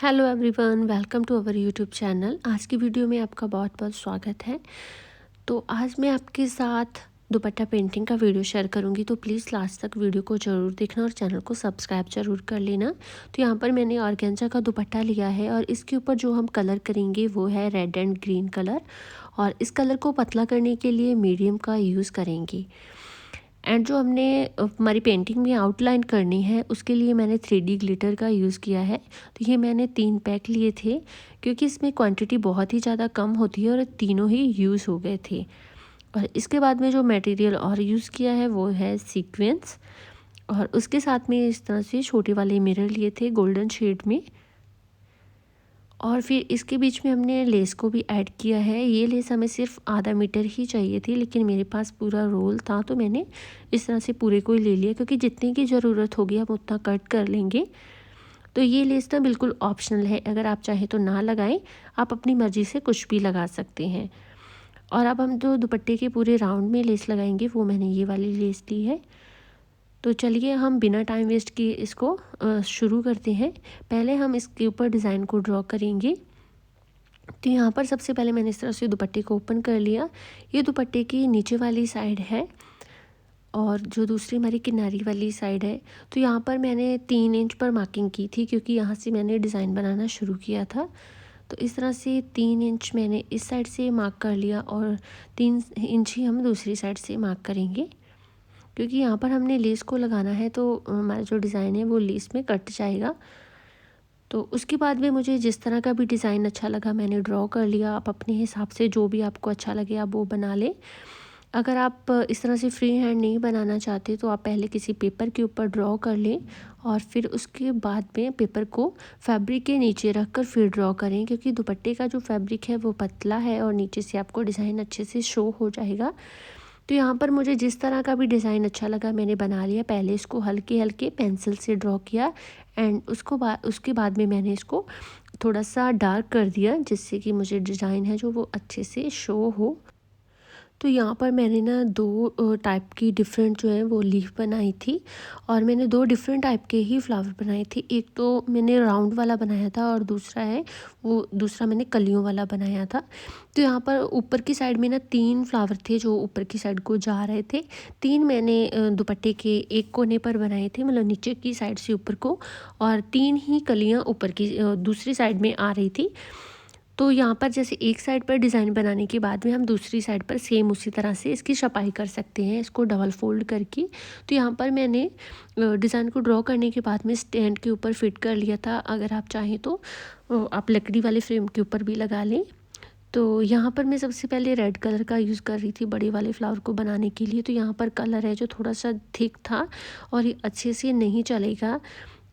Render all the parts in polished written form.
Hello everyone, welcome to our YouTube channel. आज की video में आपका बहुत बहुत स्वागत है। तो आज मैं आपके साथ दुपट्टा पेंटिंग का वीडियो शेयर करूंगी, तो प्लीज़ लास्ट तक वीडियो को ज़रूर देखना और चैनल को सब्सक्राइब ज़रूर कर लेना। तो यहाँ पर मैंने ऑर्गेन्जा का दुपट्टा लिया है और इसके ऊपर जो हम कलर करेंगे वो है रेड एंड ग्रीन कलर। और इस कलर को पतला करने के लिए मीडियम का यूज़ करेंगे। एंड जो हमने हमारी पेंटिंग में आउटलाइन करनी है उसके लिए मैंने 3D ग्लिटर का यूज़ किया है। तो ये मैंने 3 पैक लिए थे क्योंकि इसमें क्वांटिटी बहुत ही ज़्यादा कम होती है और तीनों ही यूज़ हो गए थे। और इसके बाद में जो मटेरियल और यूज़ किया है वो है सीक्वेंस। और उसके साथ में इस तरह से छोटे वाले मिरर लिए थे गोल्डन शेड में। और फिर इसके बीच में हमने लेस को भी ऐड किया है। ये लेस हमें सिर्फ आधा मीटर ही चाहिए थी, लेकिन मेरे पास पूरा रोल था तो मैंने इस तरह से पूरे को ही ले लिया, क्योंकि जितने की ज़रूरत होगी हम उतना कट कर लेंगे। तो ये लेस ना बिल्कुल ऑप्शनल है, अगर आप चाहें तो ना लगाएं, आप अपनी मर्ज़ी से कुछ भी लगा सकते हैं। और अब हम जो दुपट्टे के पूरे राउंड में लेस लगाएंगे वो मैंने ये वाली लेस ली है। तो चलिए हम बिना टाइम वेस्ट किए इसको शुरू करते हैं। पहले हम इसके ऊपर डिज़ाइन को ड्रॉ करेंगे। तो यहाँ पर सबसे पहले मैंने इस तरह से दुपट्टे को ओपन कर लिया। ये दुपट्टे की नीचे वाली साइड है और जो दूसरी हमारी किनारी वाली साइड है। तो यहाँ पर मैंने 3 इंच पर मार्किंग की थी, क्योंकि यहाँ से मैंने डिज़ाइन बनाना शुरू किया था। तो इस तरह से 3 इंच मैंने इस साइड से मार्क कर लिया और 3 इंच ही हम दूसरी साइड से मार्क करेंगे, क्योंकि यहाँ पर हमने लेस को लगाना है तो हमारा जो डिज़ाइन है वो लेस में कट जाएगा। तो उसके बाद में मुझे जिस तरह का भी डिज़ाइन अच्छा लगा मैंने ड्रॉ कर लिया। आप अपने हिसाब से जो भी आपको अच्छा लगे आप वो बना लें। अगर आप इस तरह से फ्री हैंड नहीं बनाना चाहते तो आप पहले किसी पेपर के ऊपर ड्रॉ कर लें और फिर उसके बाद में पेपर को फैब्रिक के नीचे रख कर फिर ड्रॉ करें, क्योंकि दुपट्टे का जो फैब्रिक है वो पतला है और नीचे से आपको डिज़ाइन अच्छे से शो हो जाएगा। तो यहाँ पर मुझे जिस तरह का भी डिज़ाइन अच्छा लगा मैंने बना लिया। पहले इसको हल्के हल्के पेंसिल से ड्रॉ किया एंड उसके बाद में मैंने इसको थोड़ा सा डार्क कर दिया, जिससे कि मुझे डिज़ाइन है जो वो अच्छे से शो हो। तो यहाँ पर मैंने ना 2 टाइप की डिफरेंट जो है वो लीफ बनाई थी और मैंने 2 डिफरेंट टाइप के ही फ्लावर बनाए थे। एक तो मैंने राउंड वाला बनाया था और दूसरा मैंने कलियों वाला बनाया था। तो यहाँ पर ऊपर की साइड में ना 3 फ्लावर थे जो ऊपर की साइड को जा रहे थे। 3 मैंने दुपट्टे के एक कोने पर बनाए थे, मतलब नीचे की साइड से ऊपर को, और 3 ही कलियाँ ऊपर की दूसरी साइड में आ रही थी। तो यहाँ पर जैसे एक साइड पर डिज़ाइन बनाने के बाद में हम दूसरी साइड पर सेम उसी तरह से इसकी छपाई कर सकते हैं, इसको डबल फोल्ड करके। तो यहाँ पर मैंने डिज़ाइन को ड्रॉ करने के बाद में स्टैंड के ऊपर फिट कर लिया था। अगर आप चाहें तो आप लकड़ी वाले फ्रेम के ऊपर भी लगा लें। तो यहाँ पर मैं सबसे पहले रेड कलर का यूज़ कर रही थी बड़े वाले फ्लावर को बनाने के लिए। तो यहाँ पर कलर है जो थोड़ा सा थिक था और ये अच्छे से नहीं चलेगा।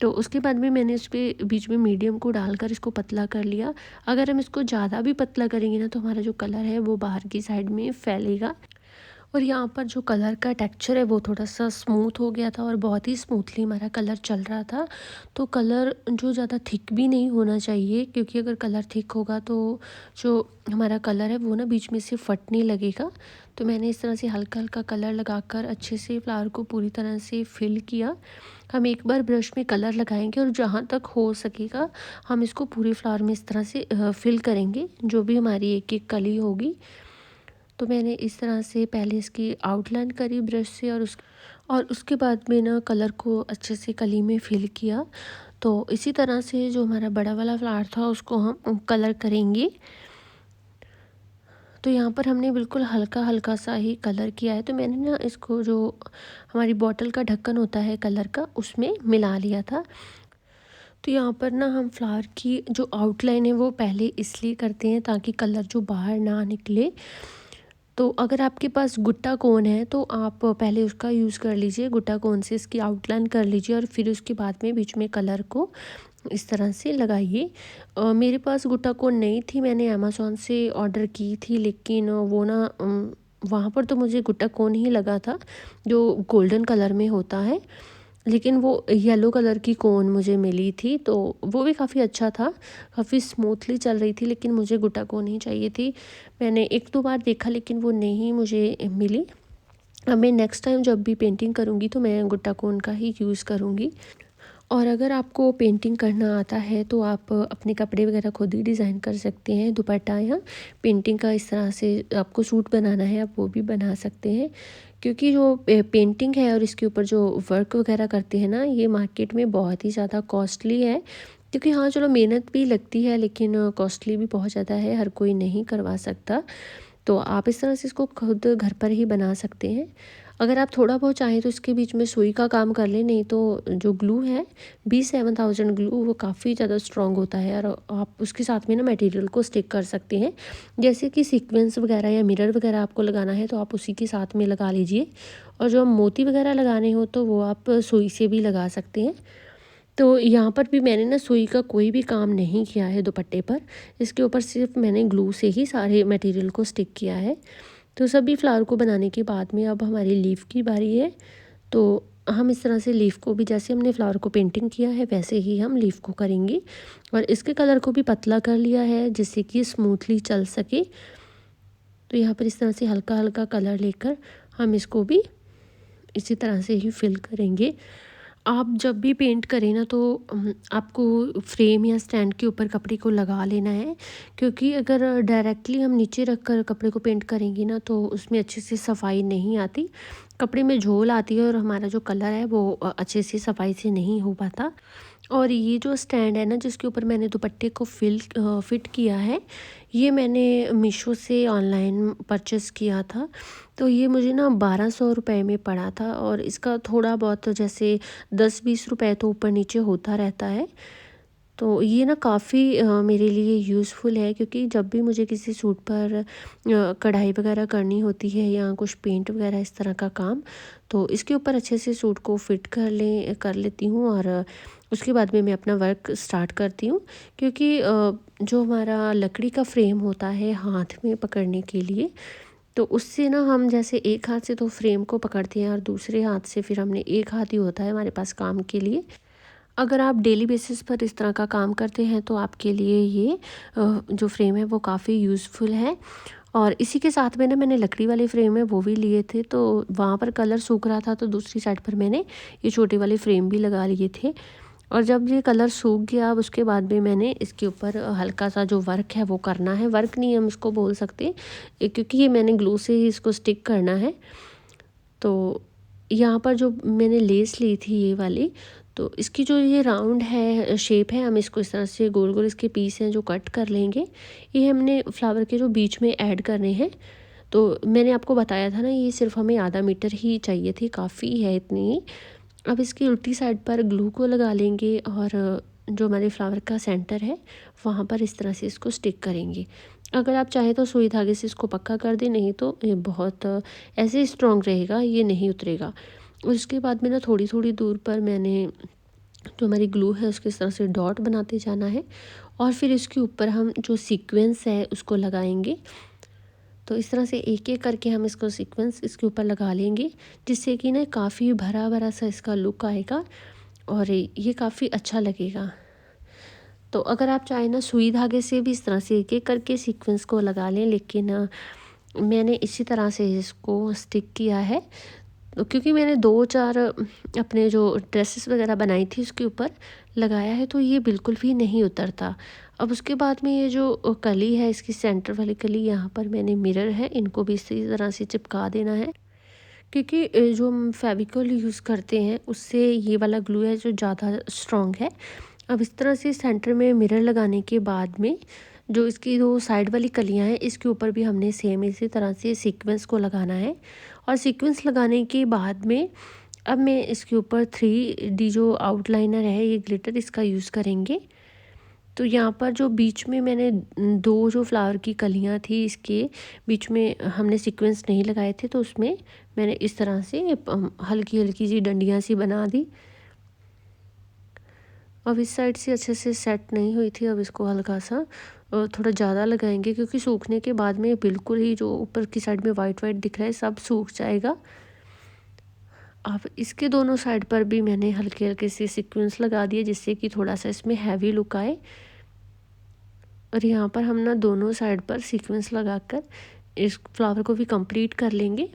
तो उसके बाद में मैंने इसके बीच में मीडियम को डालकर इसको पतला कर लिया। अगर हम इसको ज़्यादा भी पतला करेंगे ना तो हमारा जो कलर है वो बाहर की साइड में फैलेगा। और यहाँ पर जो कलर का टेक्सचर है वो थोड़ा सा स्मूथ हो गया था और बहुत ही स्मूथली हमारा कलर चल रहा था। तो कलर जो ज़्यादा थिक भी नहीं होना चाहिए, क्योंकि अगर कलर थिक होगा तो जो हमारा कलर है वो ना बीच में से फटने लगेगा। तो मैंने इस तरह से हल्का हल्का कलर लगाकर अच्छे से फ्लावर को पूरी तरह से फिल किया। हम एक बार ब्रश में कलर लगाएंगे और जहाँ तक हो सकेगा हम इसको पूरे फ्लावर में इस तरह से फिल करेंगे, जो भी हमारी एक एक कली होगी। तो मैंने इस तरह से पहले इसकी आउटलाइन करी ब्रश से और उसके बाद में ना कलर को अच्छे से कली में फिल किया। तो इसी तरह से जो हमारा बड़ा वाला फ्लावर था उसको हम कलर करेंगे। तो यहाँ पर हमने बिल्कुल हल्का हल्का सा ही कलर किया है। तो मैंने ना इसको जो हमारी बॉटल का ढक्कन होता है कलर का उसमें मिला लिया था। तो यहाँ पर ना हम फ्लावर की जो आउटलाइन है वो पहले इसलिए करते हैं ताकि कलर जो बाहर ना निकले। तो अगर आपके पास गुट्टा कोन है तो आप पहले उसका यूज़ कर लीजिए, गुट्टा कोन से इसकी आउटलाइन कर लीजिए और फिर उसके बाद में बीच में कलर को इस तरह से लगाइए। मेरे पास गुट्टा कोन नहीं थी, मैंने अमेज़ॉन से ऑर्डर की थी, लेकिन वो ना वहाँ पर तो मुझे गुट्टा कोन ही लगा था जो गोल्डन कलर में होता है, लेकिन वो येलो कलर की कोन मुझे मिली थी। तो वो भी काफ़ी अच्छा था, काफ़ी स्मूथली चल रही थी, लेकिन मुझे गुट्टा कोन ही चाहिए थी। मैंने 1-2 बार देखा लेकिन वो नहीं मुझे मिली। अब मैं नेक्स्ट टाइम जब भी पेंटिंग करूँगी तो मैं गुट्टा कोन का ही यूज़ करूँगी। और अगर आपको पेंटिंग करना आता है तो आप अपने कपड़े वगैरह खुद ही डिज़ाइन कर सकते हैं। दुपट्टा या पेंटिंग का इस तरह से आपको सूट बनाना है, आप वो भी बना सकते हैं। क्योंकि जो पेंटिंग है और इसके ऊपर जो वर्क वगैरह करते हैं ना, ये मार्केट में बहुत ही ज़्यादा कॉस्टली है। क्योंकि हाँ चलो मेहनत भी लगती है, लेकिन कॉस्टली भी बहुत ज़्यादा है, हर कोई नहीं करवा सकता। तो आप इस तरह से इसको खुद घर पर ही बना सकते हैं। अगर आप थोड़ा बहुत चाहें तो इसके बीच में सुई का काम कर लें, नहीं तो जो ग्लू है B7000 ग्लू, वो काफ़ी ज़्यादा स्ट्रॉन्ग होता है और आप उसके साथ में ना मटेरियल को स्टिक कर सकते हैं। जैसे कि सीक्वेंस वगैरह या मिरर वगैरह आपको लगाना है तो आप उसी के साथ में लगा लीजिए, और जो मोती वगैरह लगाने हो तो वो आप सुई से भी लगा सकते हैं। तो यहाँ पर भी मैंने ना सुई का कोई भी काम नहीं किया है दुपट्टे पर, इसके ऊपर सिर्फ मैंने ग्लू से ही सारे मटेरियल को स्टिक किया है। तो सभी फ्लावर को बनाने के बाद में अब हमारी लीफ की बारी है। तो हम इस तरह से लीफ को भी, जैसे हमने फ्लावर को पेंटिंग किया है वैसे ही हम लीफ को करेंगे, और इसके कलर को भी पतला कर लिया है जिससे कि स्मूथली चल सके। तो यहाँ पर इस तरह से हल्का हल्का कलर लेकर हम इसको भी इसी तरह से ही फिल करेंगे। आप जब भी पेंट करें ना तो आपको फ्रेम या स्टैंड के ऊपर कपड़े को लगा लेना है, क्योंकि अगर डायरेक्टली हम नीचे रख कर कपड़े को पेंट करेंगे ना तो उसमें अच्छे से सफाई नहीं आती, कपड़े में झोल आती है और हमारा जो कलर है वो अच्छे से सफाई से नहीं हो पाता। और ये जो स्टैंड है ना जिसके ऊपर मैंने दुपट्टे को फिट किया है, ये मैंने मीशो से ऑनलाइन परचेज़ किया था। तो ये मुझे ना 1200 रुपये में पड़ा था, और इसका थोड़ा बहुत जैसे 10-20 रुपये तो ऊपर नीचे होता रहता है। तो ये ना काफ़ी मेरे लिए यूज़फुल है, क्योंकि जब भी मुझे किसी सूट पर कढ़ाई वगैरह करनी होती है या कुछ पेंट वगैरह इस तरह का काम, तो इसके ऊपर अच्छे से सूट को फिट कर लेती हूँ, और उसके बाद में मैं अपना वर्क स्टार्ट करती हूँ। क्योंकि जो हमारा लकड़ी का फ्रेम होता है हाथ में पकड़ने के लिए, तो उससे ना हम जैसे एक हाथ से तो फ्रेम को पकड़ते हैं और दूसरे हाथ से फिर हमने एक हाथ ही होता है हमारे पास काम के लिए। अगर आप डेली बेसिस पर इस तरह का काम करते हैं तो आपके लिए ये जो फ्रेम है वो काफ़ी यूज़फुल है। और इसी के साथ में ना मैंने लकड़ी वाले फ्रेम है वो भी लिए थे, तो वहाँ पर कलर सूख रहा था तो दूसरी साइड पर मैंने ये छोटे वाले फ्रेम भी लगा लिए थे। और जब ये कलर सूख गया, अब उसके बाद में मैंने इसके ऊपर हल्का सा जो वर्क है वो करना है, वर्क नहीं हम इसको बोल सकते, क्योंकि ये मैंने ग्लू से ही इसको स्टिक करना है। तो यहाँ पर जो मैंने लेस ली थी ये वाली, तो इसकी जो ये राउंड है शेप है, हम इसको इस तरह से गोल गोल इसके पीस हैं जो कट कर लेंगे। ये हमने फ्लावर के जो बीच में ऐड करने हैं। तो मैंने आपको बताया था ना, ये सिर्फ हमें आधा मीटर ही चाहिए थी, काफ़ी है इतनी ही। अब इसकी उल्टी साइड पर ग्लू को लगा लेंगे, और जो हमारे फ्लावर का सेंटर है वहाँ पर इस तरह से इसको स्टिक करेंगे। अगर आप चाहें तो सुई धागे से इसको पक्का कर दें, नहीं तो ये बहुत ऐसे स्ट्रॉन्ग रहेगा, ये नहीं उतरेगा। उसके बाद में ना थोड़ी थोड़ी दूर पर मैंने जो हमारी ग्लू है उसके इस तरह से डॉट बनाते जाना है, और फिर इसके ऊपर हम जो सीक्वेंस है उसको लगाएंगे। तो इस तरह से एक एक करके हम इसको सीक्वेंस इसके ऊपर लगा लेंगे, जिससे कि ना काफ़ी भरा भरा सा इसका लुक आएगा और ये काफ़ी अच्छा लगेगा। तो अगर आप चाहें ना सुई धागे से भी इस तरह से एक एक करके सीक्वेंस को लगा लें, लेकिन मैंने इसी तरह से इसको स्टिक किया है। तो क्योंकि मैंने 2-4 अपने जो ड्रेसेस वगैरह बनाई थी उसके ऊपर लगाया है, तो ये बिल्कुल भी नहीं उतरता। अब उसके बाद में ये जो कली है, इसकी सेंटर वाली कली, यहाँ पर मैंने मिरर है, इनको भी इसी तरह से चिपका देना है। क्योंकि जो हम फेविकोल यूज़ करते हैं उससे ये वाला ग्लू है जो ज़्यादा स्ट्रॉन्ग है। अब इस तरह से सेंटर में मिरर लगाने के बाद में जो इसकी दो साइड वाली कलियां हैं, इसके ऊपर भी हमने सेम इसी तरह से सीक्वेंस को लगाना है। और सीक्वेंस लगाने के बाद में अब मैं इसके ऊपर 3D जो आउटलाइनर है, ये ग्लिटर, इसका यूज़ करेंगे। तो यहाँ पर जो बीच में मैंने दो जो फ्लावर की कलियाँ थी, इसके बीच में हमने सीक्वेंस नहीं लगाए थे, तो उसमें मैंने इस तरह से हल्की हल्की सी डंडियाँ सी बना दी। अब इस साइड से अच्छे से सेट नहीं हुई थी, अब इसको हल्का सा थोड़ा ज़्यादा लगाएंगे, क्योंकि सूखने के बाद में बिल्कुल ही जो ऊपर की साइड में वाइट वाइट दिख रहा है सब सूख जाएगा। अब इसके दोनों साइड पर भी मैंने हल्के हल्के से सीक्वेंस लगा दिए, जिससे कि थोड़ा सा इसमें हैवी लुक आए। और यहाँ पर हम ना दोनों साइड पर सीक्वेंस लगाकर इस फ्लावर को भी कंप्लीट कर लेंगे।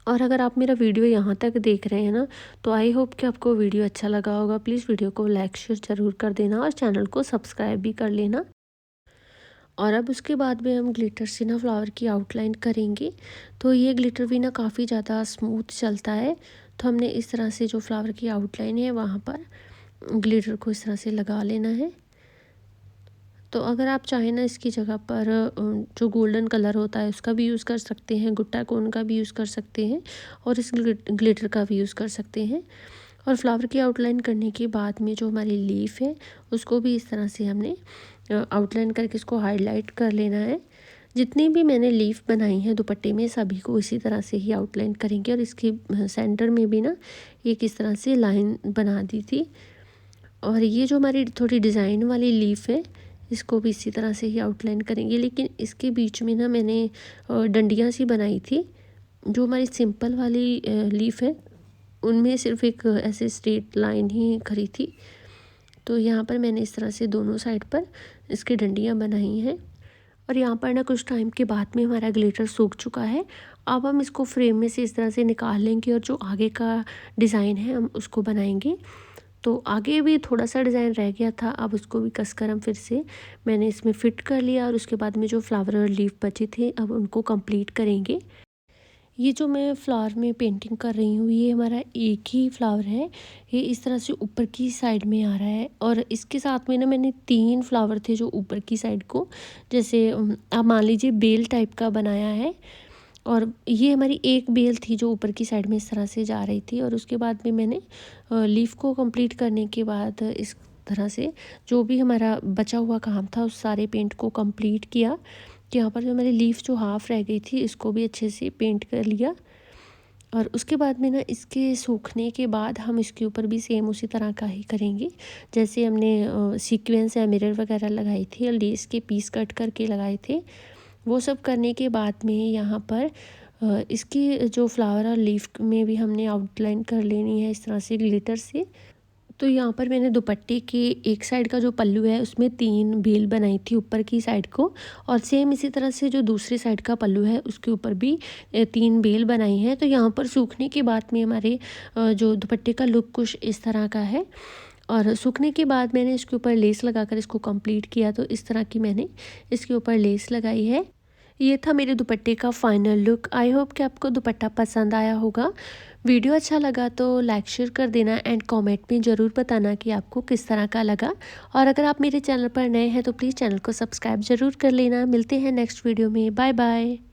और अगर आप मेरा वीडियो यहाँ तक देख रहे हैं ना, तो आई होप कि आपको वीडियो अच्छा लगा होगा। प्लीज़ वीडियो को लाइक शेयर ज़रूर कर देना और चैनल को सब्सक्राइब भी कर लेना। और अब उसके बाद में हम ग्लिटर से ना फ्लावर की आउटलाइन करेंगे। तो ये ग्लिटर भी ना काफ़ी ज़्यादा स्मूथ चलता है। तो हमने इस तरह से जो फ्लावर की आउटलाइन है वहाँ पर ग्लिटर को इस तरह से लगा लेना है। तो अगर आप चाहें ना इसकी जगह पर जो गोल्डन कलर होता है उसका भी यूज़ कर सकते हैं, गुट्टा कोन का भी यूज़ कर सकते हैं और इस ग्लिटर का भी यूज़ कर सकते हैं। और फ्लावर की आउटलाइन करने के बाद में जो हमारी लीफ है उसको भी इस तरह से हमने आउटलाइन करके इसको हाईलाइट कर लेना है। जितनी भी मैंने लीफ बनाई है दुपट्टे में सभी को इसी तरह से ही आउटलाइन करेंगे। और इसके सेंटर में भी ना एक इस तरह से लाइन बना दी थी। और ये जो हमारी थोड़ी डिज़ाइन वाली लीफ है इसको भी इसी तरह से ही आउटलाइन करेंगे। लेकिन इसके बीच में ना मैंने डंडियाँ सी बनाई थी। जो हमारी सिंपल वाली लीफ है उनमें सिर्फ एक ऐसे स्ट्रेट लाइन ही खड़ी थी। तो यहाँ पर मैंने इस तरह से दोनों साइड पर इसकी डंडियाँ बनाई हैं। और यहाँ पर ना कुछ टाइम के बाद में हमारा ग्लिटर सूख चुका है। अब हम इसको फ्रेम में से इस तरह से निकाल लेंगे और जो आगे का डिज़ाइन है हम उसको बनाएंगे। तो आगे भी थोड़ा सा डिज़ाइन रह गया था, अब उसको भी कसकर हम फिर से मैंने इसमें फ़िट कर लिया। और उसके बाद में जो फ्लावर और लीफ बचे थे अब उनको कंप्लीट करेंगे। ये जो मैं फ्लावर में पेंटिंग कर रही हूँ ये हमारा एक ही फ्लावर है। ये इस तरह से ऊपर की साइड में आ रहा है और इसके साथ में ना मैंने 3 फ्लावर थे जो ऊपर की साइड को जैसे आप मान लीजिए बेल टाइप का बनाया है। और ये हमारी एक बेल थी जो ऊपर की साइड में इस तरह से जा रही थी। और उसके बाद में मैंने लीफ को कंप्लीट करने के बाद इस तरह से जो भी हमारा बचा हुआ काम था उस सारे पेंट को कंप्लीट किया। कि यहाँ पर जो हमारी लीफ जो हाफ़ रह गई थी इसको भी अच्छे से पेंट कर लिया। और उसके बाद में ना इसके सूखने के बाद हम इसके ऊपर भी सेम उसी तरह का ही करेंगे जैसे हमने सीक्वेंस या मिरर वगैरह लगाई थी और लेस के पीस कट करके लगाए थे। वो सब करने के बाद में यहाँ पर इसकी जो फ्लावर और लीफ में भी हमने आउटलाइन कर लेनी है इस तरह से ग्लिटर से। तो यहाँ पर मैंने दुपट्टे के एक साइड का जो पल्लू है उसमें 3 बेल बनाई थी ऊपर की साइड को। और सेम इसी तरह से जो दूसरी साइड का पल्लू है उसके ऊपर भी 3 बेल बनाई हैं। तो यहाँ पर सूखने के बाद में हमारे जो दुपट्टे का लुक कुछ इस तरह का है। और सूखने के बाद मैंने इसके ऊपर लेस लगाकर इसको कंप्लीट किया। तो इस तरह की मैंने इसके ऊपर लेस लगाई है। ये था मेरे दुपट्टे का फाइनल लुक। आई होप कि आपको दुपट्टा पसंद आया होगा। वीडियो अच्छा लगा तो लाइक शेयर कर देना एंड कमेंट में ज़रूर बताना कि आपको किस तरह का लगा। और अगर आप मेरे चैनल पर नए हैं तो प्लीज़ चैनल को सब्सक्राइब ज़रूर कर लेना। मिलते हैं नेक्स्ट वीडियो में। Bye bye.